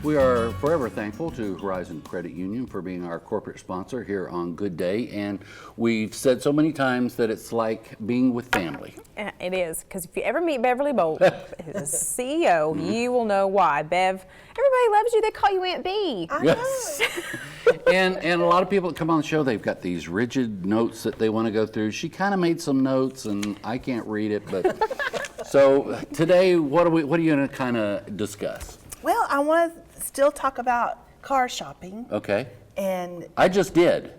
We are forever thankful to Horizon Credit Union for being our corporate sponsor here on Good Day, and we've said so many times that it's like being with family. It is, because if you ever meet Beverly Boling, the CEO, you will know why. Bev, everybody loves you. They call you Aunt B. I know. and a lot of people that come on the show, they've got these rigid notes that they want to go through. She kind of made some notes, and I can't read it, but so today, what are you going to kind of discuss? Well, I want to still talk about car shopping. Okay. And I just did.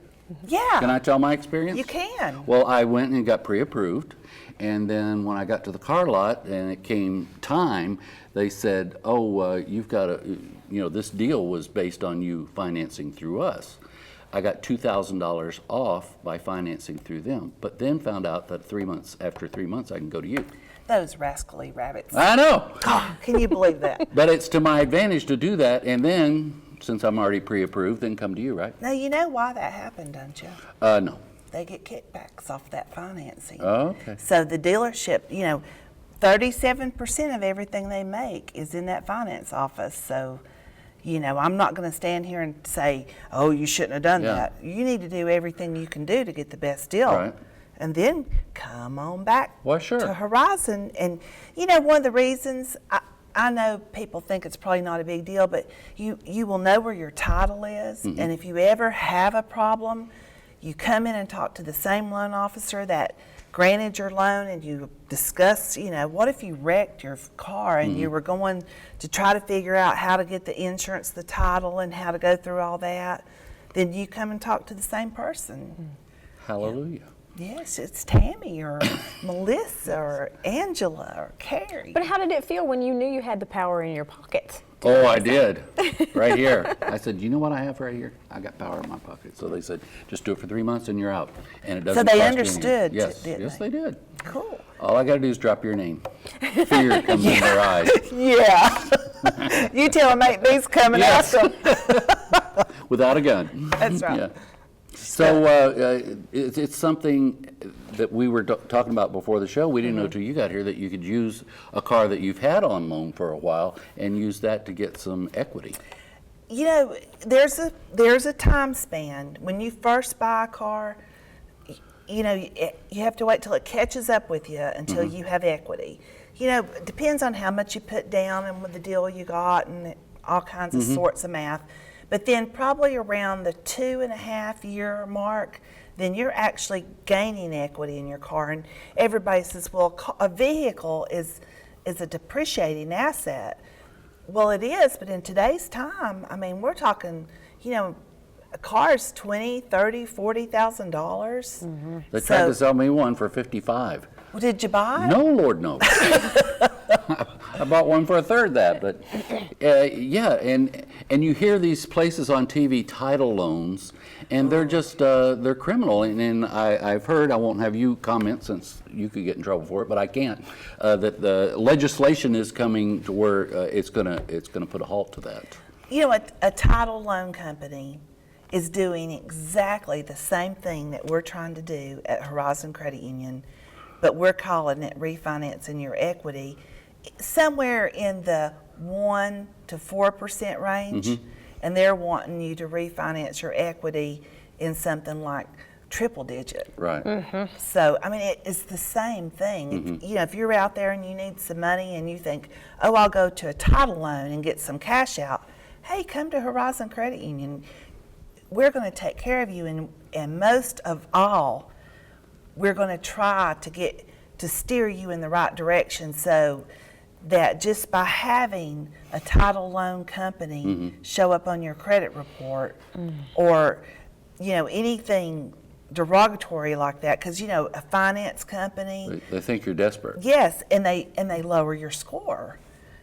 yeah. Can I tell my experience? You can. Well, I went and got pre-approved, and then when I got to the car lot and it came time, they said, oh, you've got to, this deal was based on you financing through us. I got $2,000 off by financing through them, but then found out that after 3 months, I can go to you. Those rascally rabbits. I know. Oh, can you believe that? But it's to my advantage to do that, and then, since I'm already pre-approved, then come to you, right? Now, you know why that happened, don't you? No. They get kickbacks off that financing. Oh, okay. So the dealership, 37% of everything they make is in that finance office. So, I'm not going to stand here and say, oh, you shouldn't have done that. You need to do everything you can do to get the best deal. Right. And then come on back sure. to Horizon. And, one of the reasons, I know people think it's probably not a big deal, but you will know where your title is. Mm-hmm. And if you ever have a problem, you come in and talk to the same loan officer that granted your loan, and you discuss, what if you wrecked your car and you were going to try to figure out how to get the insurance, the title, and how to go through all that, then you come and talk to the same person. Hallelujah. Yes, it's Tammy or Melissa or Angela or Carrie. But how did it feel when you knew you had the power in your pocket? Oh, I did. Right here. I said, you know what I have right here? I got power in my pocket. So they said, just do it for 3 months and you're out. And it doesn't So they cost understood, you anything. Yes, didn't yes, they? they did. Cool. All I got to do is drop your name. Fear comes in their eyes. Yeah. You tell them, mate, these come and ask them. Without a gun. That's right. Yeah. So it's something that we were talking about before the show. We didn't know till you got here that you could use a car that you've had on loan for a while and use that to get some equity. There's a time span. When you first buy a car, you have to wait till it catches up with you until you have equity. It depends on how much you put down and with the deal you got and all kinds of sorts of math. But then probably around the 2.5 year mark, then you're actually gaining equity in your car. And everybody says, well, a vehicle is a depreciating asset. Well, it is, but in today's time, we're talking, a car is $20,000, $30,000, $40,000. They tried to sell me one for $55,000. Well, did you buy? No, Lord, no. I bought one for a third that, but and you hear these places on TV, title loans, and they're just they're criminal. And I've heard, I won't have you comment since you could get in trouble for it, but I can't. That the legislation is coming to where it's gonna put a halt to that. A title loan company is doing exactly the same thing that we're trying to do at Horizon Credit Union, but we're calling it refinancing your equity, somewhere in the 1% to 4% range, and they're wanting you to refinance your equity in something like triple digit. Right. So, it's the same thing. If you're out there and you need some money and you think, oh, I'll go to a title loan and get some cash out, hey, come to Horizon Credit Union. We're going to take care of you, and most of all, we're going to try to steer you in the right direction so that just by having a title loan company show up on your credit report or, anything derogatory like that, because, a finance company. They think you're desperate. Yes, and they lower your score.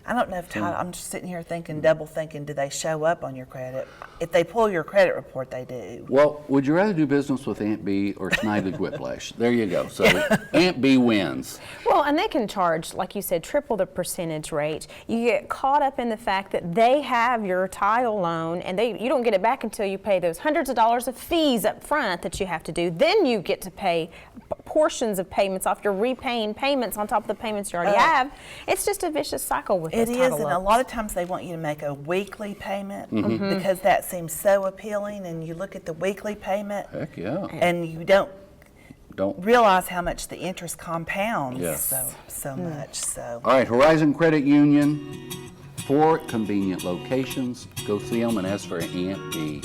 I don't know if I'm just sitting here double thinking, do they show up on your credit? If they pull your credit report, they do. Well, would you rather do business with Aunt B or Snidely Whiplash? There you go. So Aunt B wins. Well, and they can charge, like you said, triple the percentage rate. You get caught up in the fact that they have your title loan, and you don't get it back until you pay those hundreds of dollars of fees up front that you have to do. Then you get to pay portions of payments off. You're repaying payments on top of the payments you already have. It's just a vicious cycle with It those is, title and a loans. lot of times they want you to make a weekly payment because that seems so appealing, and you look at the weekly payment Heck, yeah. and you don't Don't. realize how much the interest compounds Yes. so much. So All right, Horizon Credit Union, 4 convenient locations. Go see them and ask for Aunt B.